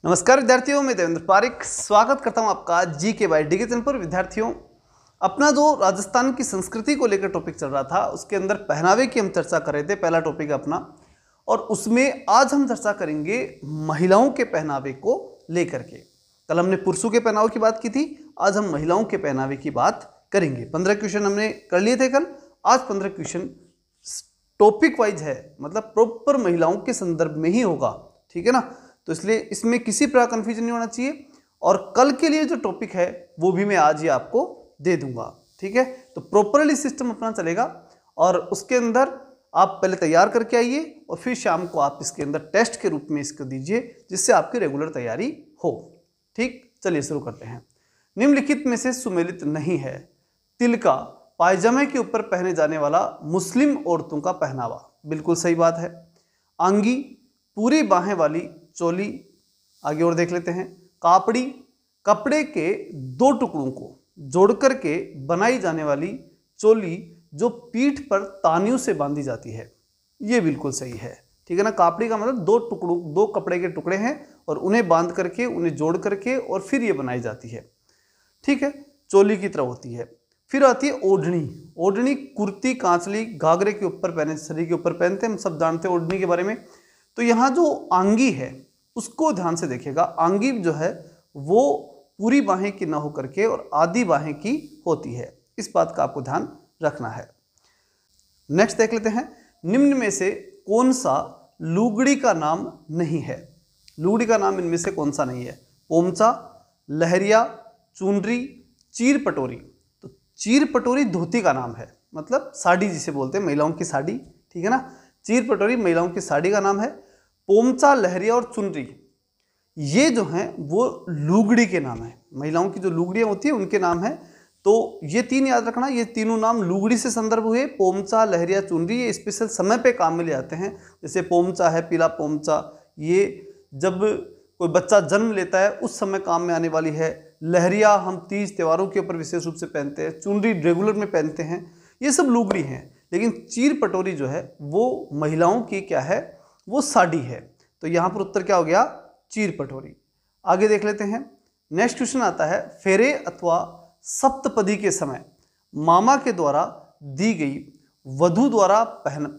नमस्कार विद्यार्थियों, मैं देवेंद्र पारिक स्वागत करता हूं आपका जी के बाई डी चैनल पर। विद्यार्थियों, अपना जो राजस्थान की संस्कृति को लेकर टॉपिक चल रहा था उसके अंदर पहनावे की हम चर्चा कर रहे थे। पहला टॉपिक अपना, और उसमें आज हम चर्चा करेंगे महिलाओं के पहनावे को लेकर के। कल हमने पुरुषों के पहनावे की बात की थी, आज हम महिलाओं के पहनावे की बात करेंगे। 15 क्वेश्चन हमने कर लिए थे कल, आज 15 क्वेश्चन टॉपिक वाइज है, मतलब प्रॉपर महिलाओं के संदर्भ में ही होगा, ठीक है ना। तो इसलिए इसमें किसी प्रकार कंफ्यूजन नहीं होना चाहिए, और कल के लिए जो टॉपिक है वो भी मैं आज ही आपको दे दूंगा, ठीक है। तो प्रॉपरली सिस्टम अपना चलेगा, और उसके अंदर आप पहले तैयार करके आइए और फिर शाम को आप इसके अंदर टेस्ट के रूप में इसको दीजिए, जिससे आपकी रेगुलर तैयारी हो। ठीक, चलिए शुरू करते हैं। निम्नलिखित में से सुमेलित नहीं है। तिलका पायजामे के ऊपर पहने जाने वाला मुस्लिम औरतों का पहनावा। बिल्कुल सही बात है। आंगी पूरी बाहें वाली चोली। आगे और देख लेते हैं। कापड़ी कपड़े के दो टुकड़ों को जोड़कर के बनाई जाने वाली चोली जो पीठ पर तानियों से बांधी जाती है। ये बिल्कुल सही है, ठीक है ना। कापड़ी का मतलब दो कपड़े के टुकड़े हैं और उन्हें बांध करके, उन्हें जोड़ करके और फिर ये बनाई जाती है, ठीक है। चोली की तरह होती है। फिर आती है ओढ़नी। ओढ़नी कुर्ती, कांचली, घाघरे के ऊपर पहने, शरीर के ऊपर पहनते हैं, हम सब जानते हैं ओढ़नी के बारे में। तो यहाँ जो आंगी है उसको ध्यान से देखिएगा। आंगी जो है वो पूरी बाहें की ना होकर के और आधी बाहें की होती है, इस बात का आपको ध्यान रखना है। नेक्स्ट देख लेते हैं। निम्न में से कौन सा लुगड़ी का नाम नहीं है? लुगड़ी का नाम इनमें से कौन सा नहीं है? पोमचा, लहरिया, चुनरी, चीर पटोरी। तो चीर पटोरी धोती का नाम है, मतलब साड़ी जिसे बोलते हैं, महिलाओं की साड़ी, ठीक है ना। चीर पटोरी महिलाओं की साड़ी का नाम है। पोमचा, लहरिया और चुनरी ये जो हैं वो लुगड़ी के नाम है। महिलाओं की जो लुगड़ियाँ होती है उनके नाम है। तो ये तीन याद रखना, ये तीनों नाम लुगड़ी से संदर्भ हुए। पोमचा, लहरिया, चुनरी ये स्पेशल समय पे काम में ले आते हैं। जैसे पोमचा है, पीला पोमचा, ये जब कोई बच्चा जन्म लेता है उस समय काम में आने वाली है। लहरिया हम तीज त्योहारों के ऊपर विशेष रूप से पहनते हैं। चुनरी रेगुलर में पहनते हैं। ये सब लुगड़ी हैं। लेकिन चीर पटोरी जो है वो महिलाओं की क्या है, वो साड़ी है। तो यहाँ पर उत्तर क्या हो गया? चीर पटोरी। आगे देख लेते हैं। नेक्स्ट क्वेश्चन आता है। फेरे अथवा सप्तपदी के समय मामा के द्वारा दी गई वधु द्वारा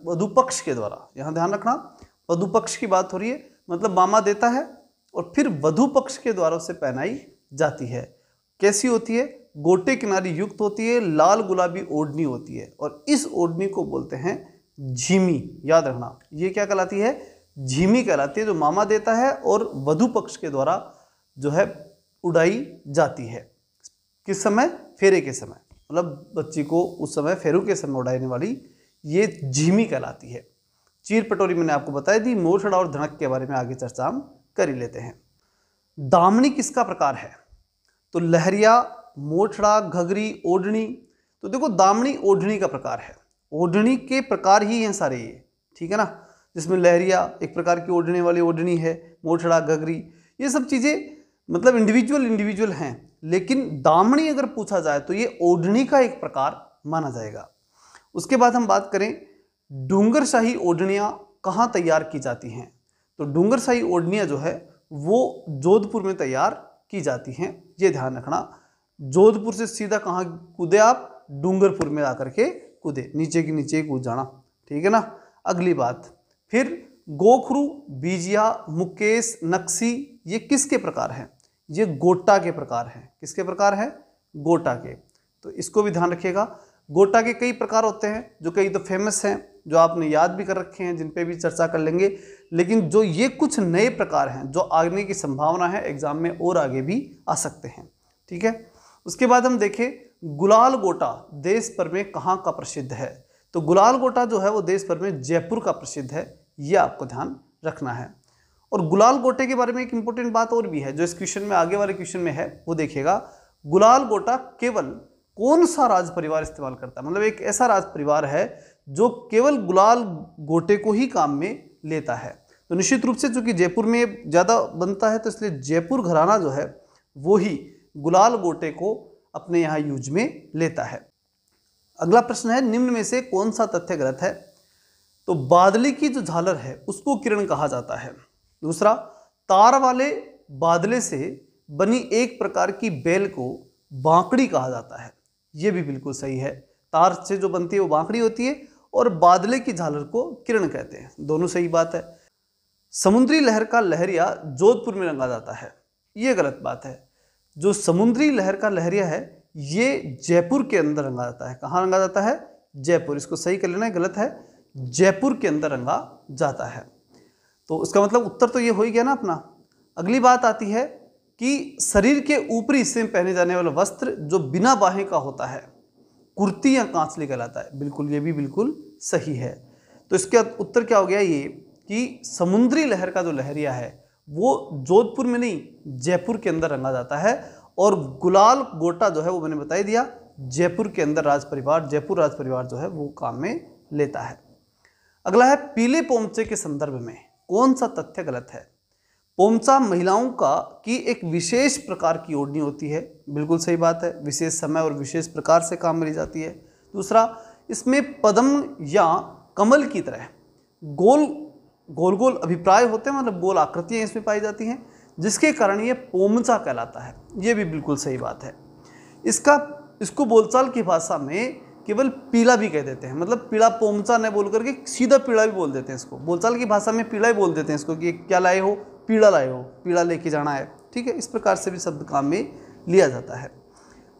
वधु पक्ष के द्वारा, यहाँ ध्यान रखना वधु पक्ष की बात हो रही है, मतलब मामा देता है और फिर वधु पक्ष के द्वारा उसे पहनाई जाती है। कैसी होती है? गोटे किनारी युक्त होती है, लाल गुलाबी ओढ़नी होती है, और इस ओढ़नी को बोलते हैं झीमी। याद रखना, ये क्या कहलाती है? झीमी कहलाती है, जो मामा देता है और वधु पक्ष के द्वारा जो है उड़ाई जाती है। किस समय? फेरे के समय, मतलब बच्ची को उस समय फेरू के समय उड़ाने वाली ये झीमी कहलाती है। चीर पटोरी मैंने आपको बताई दी। मोरछड़ा और धड़क के बारे में आगे चर्चा हम कर ही लेते हैं। दामनी किसका प्रकार है? तो लहरिया, मोरछड़ा, घघरी, ओढ़नी। तो देखो, दामनी ओढ़नी का प्रकार है। ओढ़नी के प्रकार ही हैं सारे ये, ठीक है ना। जिसमें लहरिया एक प्रकार की ओढ़ने वाली ओढ़नी है, मोरछड़ा, घघरी, ये सब चीज़ें मतलब इंडिविजुअल हैं। लेकिन दामनी अगर पूछा जाए तो ये ओढ़नी का एक प्रकार माना जाएगा। उसके बाद हम बात करें डूंगरशाही ओढ़नियाँ कहाँ तैयार की जाती हैं? तो डूंगरशाही ओढ़नियाँ जो है वो जोधपुर में तैयार की जाती हैं, ये ध्यान रखना। जोधपुर से सीधा कहाँ कूदे आप? डूंगरपुर में आकर के कूदे, नीचे की नीचे कूद जाना, ठीक है ना। अगली बात, फिर गोखरू, बीजिया, मुकेश, नक्सी ये किसके प्रकार हैं? ये गोटा के प्रकार हैं। किसके प्रकार हैं? गोटा के। तो इसको भी ध्यान रखिएगा। गोटा के कई प्रकार होते हैं, जो कई तो फेमस हैं, जो आपने याद भी कर रखे हैं, जिन पे भी चर्चा कर लेंगे। लेकिन जो ये कुछ नए प्रकार हैं जो आने की संभावना है एग्जाम में और आगे भी आ सकते हैं, ठीक है। उसके बाद हम देखें गुलाल गोटा देश भर में कहाँ का प्रसिद्ध है? तो गुलाल गोटा जो है वो देश भर में जयपुर का प्रसिद्ध है, ये आपको ध्यान रखना है। और गुलाल गोटे के बारे में एक इंपॉर्टेंट बात और भी है जो इस क्वेश्चन में, आगे वाले क्वेश्चन में है, वो देखिएगा। गुलाल गोटा केवल कौन सा राज परिवार इस्तेमाल करता है? मतलब एक ऐसा राज परिवार है जो केवल गुलाल गोटे को ही काम में लेता है। तो निश्चित रूप से चूंकि जयपुर में ज़्यादा बनता है, तो इसलिए जयपुर घराना जो है वो ही गुलाल गोटे को अपने यहाँ यूज में लेता है। अगला प्रश्न है, निम्न में से कौन सा तथ्य गलत है? तो बादली की जो झालर है उसको किरण कहा जाता है। दूसरा, तार वाले बादले से बनी एक प्रकार की बेल को बांकड़ी कहा जाता है। ये भी बिल्कुल सही है। तार से जो बनती है वो बांकड़ी होती है और बादले की झालर को किरण कहते हैं। दोनों सही बात है। समुद्री लहर का लहरिया जोधपुर में रंगा जाता है, ये गलत बात है। जो समुद्री लहर का लहरिया है ये जयपुर के अंदर रंगा जाता है। कहाँ रंगा जाता है? जयपुर। इसको सही कर लेना है, गलत है। जयपुर के अंदर रंगा जाता है। तो इसका मतलब उत्तर तो ये हो ही गया ना अपना। अगली बात आती है कि शरीर के ऊपरी हिस्से में पहने जाने वाला वस्त्र जो बिना बाहें का होता है कुर्ती या कांचली कहलाता है। बिल्कुल, ये भी बिल्कुल सही है। तो इसका उत्तर क्या हो गया ये कि समुद्री लहर का जो लहरिया है वो जोधपुर में नहीं जयपुर के अंदर रंगा जाता है। और गुलाल गोटा जो है वो मैंने बता ही दिया, जयपुर के अंदर जयपुर राज परिवार जो है वो काम में लेता है। अगला है पीले पोमचे के संदर्भ में कौन सा तथ्य गलत है? पोमचा महिलाओं की एक विशेष प्रकार की ओढ़नी होती है। बिल्कुल सही बात है। विशेष समय और विशेष प्रकार से काम में ली जाती है। दूसरा, इसमें पद्म या कमल की तरह गोल गोल अभिप्राय होते हैं, मतलब गोल आकृतियां इसमें पाई जाती हैं, जिसके कारण ये पोमचा कहलाता है। ये भी बिल्कुल सही बात है। इसको बोलचाल की भाषा में केवल पीला भी कह देते हैं, मतलब पीला पोमचा न बोल करके सीधा पीला भी बोल देते हैं इसको। बोलचाल की भाषा में पीला ही बोल देते हैं इसको कि क्या लाए हो? पीड़ा लाए हो, पीड़ा लेके जाना है। ठीक है, इस प्रकार से भी शब्द काम में लिया जाता है।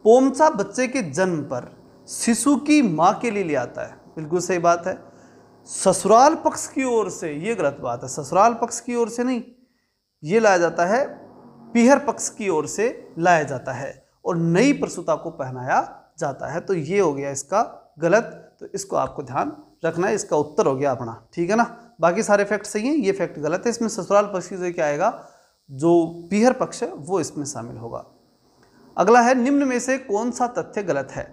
पोमचा बच्चे के जन्म पर शिशु की माँ के लिए लिया आता है। बिल्कुल सही बात है। ससुराल पक्ष की ओर से, ये गलत बात है। ससुराल पक्ष की ओर से नहीं, ये लाया जाता है पीहर पक्ष की ओर से लाया जाता है और नई प्रसूता को पहनाया जाता है। तो ये हो गया इसका गलत। तो इसको आपको ध्यान रखना है। इसका उत्तर हो गया अपना। ठीक है ना। बाकी सारे फैक्ट सही हैं, ये फैक्ट गलत है। इसमें ससुराल पक्ष की क्या आएगा? जो पीहर पक्ष है वो इसमें शामिल होगा। अगला है निम्न में से कौन सा तथ्य गलत है?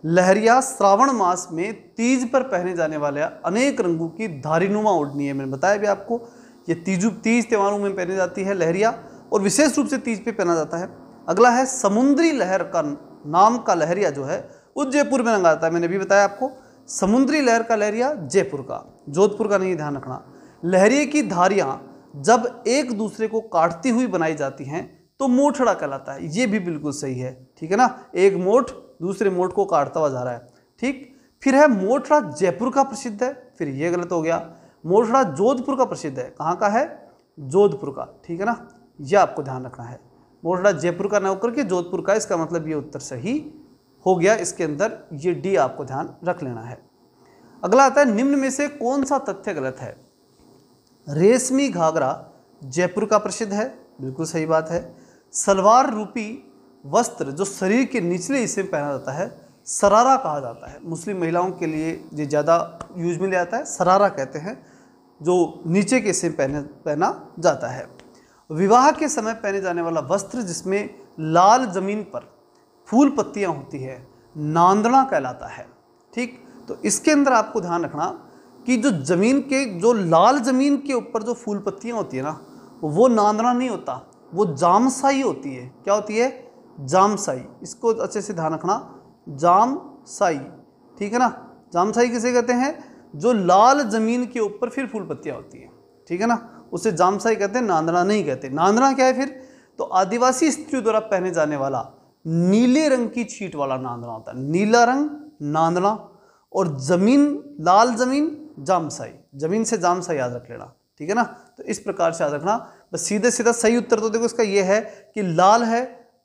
लहरिया श्रावण मास में तीज पर पहने जाने वाले अनेक रंगों की धारीनुमा ओढ़नी है। मैंने बताया भी आपको, ये तीज त्योहारों में पहनी जाती है लहरिया और विशेष रूप से तीज पे पहना जाता है। अगला है समुद्री लहर का नाम का लहरिया जो है वो जयपुर में रंगा जाता है। मैंने भी बताया आपको, समुद्री लहर का लहरिया जयपुर का, जोधपुर का नहीं, ध्यान रखना। लहरिये की धारियां जब एक दूसरे को काटती हुई बनाई जाती हैं तो मोठड़ा कहलाता है। ये भी बिल्कुल सही है। ठीक है ना। एक मोठ दूसरे मोठ को काटता हुआ जा रहा है। ठीक। फिर है मोठड़ा जयपुर का प्रसिद्ध है, फिर ये गलत हो गया। मोठड़ा जोधपुर का प्रसिद्ध है। कहाँ का है? जोधपुर का। ठीक है ना, यह आपको ध्यान रखना है। मोठड़ा जयपुर का न होकर के जोधपुर का, इसका मतलब ये उत्तर सही हो गया। इसके अंदर ये डी आपको ध्यान रख लेना है। अगला आता है निम्न में से कौन सा तथ्य गलत है? रेशमी घाघरा जयपुर का प्रसिद्ध है। बिल्कुल सही बात है। सलवार रूपी वस्त्र जो शरीर के निचले हिस्से में पहना जाता है सरारा कहा जाता है। मुस्लिम महिलाओं के लिए ये ज़्यादा यूज में ले आता है, सरारा कहते हैं, जो नीचे के हिस्से में पहना जाता है। विवाह के समय पहने जाने वाला वस्त्र जिसमें लाल जमीन पर फूल पत्तियां होती है नांदना कहलाता है। ठीक। तो इसके अंदर आपको ध्यान रखना कि जो लाल जमीन के ऊपर जो फूल पत्तियां होती है ना, वो नांदना नहीं होता, वो जामसाई होती है। क्या होती है? जामसाई। इसको अच्छे से ध्यान रखना, जामसाई। ठीक है ना। जामसाई किसे कहते हैं? जो लाल जमीन के ऊपर फिर फूल पत्तियां होती हैं। ठीक है ना, उसे जामसाई कहते हैं, नांदना नहीं कहते। नांदना क्या है फिर? तो आदिवासी स्त्रियों द्वारा पहने जाने वाला नीले रंग की छीट वाला नांदना होता है। नीला रंग नांदना और जमीन, लाल जमीन जामसाई। जमीन से जामसाई याद रख लेना। ठीक है ना। तो इस प्रकार से याद रखना। बस सीधे सीधा सही उत्तर तो देखो इसका ये है कि लाल है,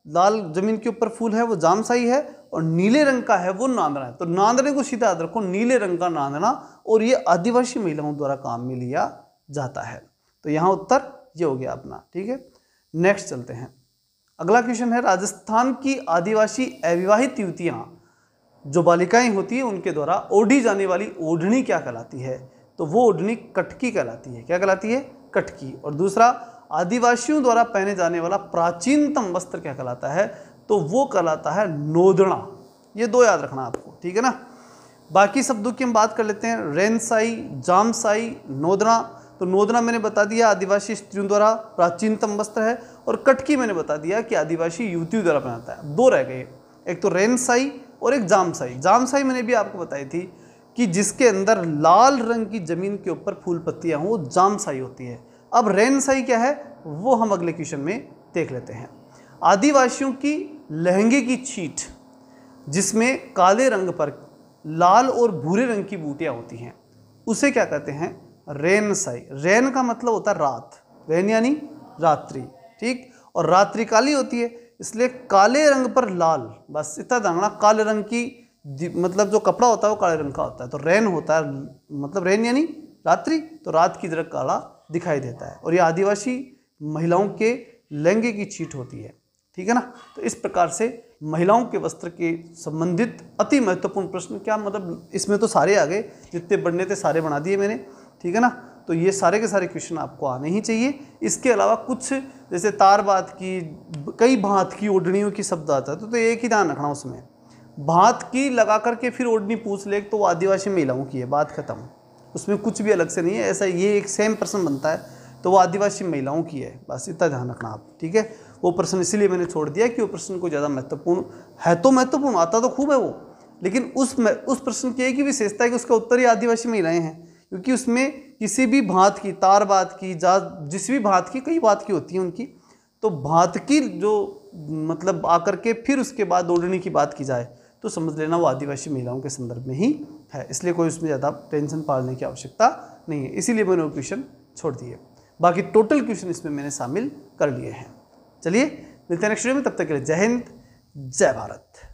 लाल जमीन के ऊपर फूल है वो जामसाई है, और नीले रंग का है वो नांदना है। तो नांदने को सीधा याद रखो, नीले रंग का नांदना, और ये आदिवासी महिलाओं द्वारा काम में लिया जाता है। तो यहाँ उत्तर ये हो गया अपना। ठीक है, नेक्स्ट चलते हैं। अगला क्वेश्चन है, राजस्थान की आदिवासी अविवाहित युवतियाँ जो बालिकाएं होती हैं उनके द्वारा ओढ़ी जाने वाली ओढ़नी क्या कहलाती है? तो वो ओढ़नी कटकी कहलाती है। क्या कहलाती है? कटकी। और दूसरा, आदिवासियों द्वारा पहने जाने वाला प्राचीनतम वस्त्र क्या कहलाता है? तो वो कहलाता है नोदना। ये दो याद रखना आपको। ठीक है ना। बाकी शब्दों की हम बात कर लेते हैं। रेनसाई, जामसाई, नोदना। तो नोदना मैंने बता दिया आदिवासी स्त्रियों द्वारा प्राचीनतम वस्त्र है, और कटकी मैंने बता दिया कि आदिवासी युवतियों द्वारा पहनाता है। दो रह गए, एक तो रेनसाई और एक जामसाई। जामसाई मैंने भी आपको बताई थी कि जिसके अंदर लाल रंग की जमीन के ऊपर फूल पत्तियां हो, जामसाई होती है। अब रेनसाई क्या है? वो हम अगले क्वेश्चन में देख लेते हैं। आदिवासियों की लहंगे की छीट जिसमें काले रंग पर लाल और भूरे रंग की बूटियां होती हैं उसे क्या कहते हैं? रेनसाई। रेन का मतलब होता है रात, रेन यानी रात्रि, ठीक, और रात्रि काली होती है इसलिए काले रंग पर लाल, बस इतना जानना, काले रंग की मतलब जो कपड़ा होता है वो काले रंग का होता है, तो रेन होता है, मतलब रेन यानी रात्रि, तो रात की तरह काला दिखाई देता है। और ये आदिवासी महिलाओं के लहंगे की छीट होती है, ठीक है ना। तो इस प्रकार से महिलाओं के वस्त्र के संबंधित अति महत्वपूर्ण प्रश्न, क्या मतलब इसमें तो सारे आ गए, जितने बनने थे सारे बना दिए मैंने, ठीक है ना। तो ये सारे के सारे क्वेश्चन आपको आने ही चाहिए। इसके अलावा कुछ जैसे तारबात की, कई भांत की ओढ़नियों की शब्द आता है, तो एक ही ध्यान रखना, उसमें भात की लगा करके फिर ओढ़नी पूछ ले तो वो आदिवासी महिलाओं की है, बात खत्म, उसमें कुछ भी अलग से नहीं है। ऐसा ये एक सेम प्रश्न बनता है तो वो आदिवासी महिलाओं की है, बस इतना ध्यान रखना आप, ठीक है। वो प्रश्न इसीलिए मैंने छोड़ दिया कि वो प्रश्न को ज़्यादा महत्वपूर्ण है, तो महत्वपूर्ण आता तो खूब है वो, लेकिन उस प्रश्न की एक ही विशेषता है कि उसका उत्तर ही आदिवासी महिलाएं हैं, क्योंकि उसमें किसी भी भात की, तार बात की, जिस भी भात की, कई बात की होती है उनकी, तो भात की जो मतलब आकर के फिर उसके बाद ओढ़नी की बात की जाए तो समझ लेना वो आदिवासी महिलाओं के संदर्भ में ही है, इसलिए कोई उसमें ज़्यादा टेंशन पालने की आवश्यकता नहीं है, इसीलिए मैंने वो क्वेश्चन छोड़ दिए। बाकी टोटल क्वेश्चन इसमें मैंने शामिल कर लिए हैं। चलिए मिलते हैं नेक्स्ट वीडियो में, तब तक के लिए जय हिंद, जय भारत।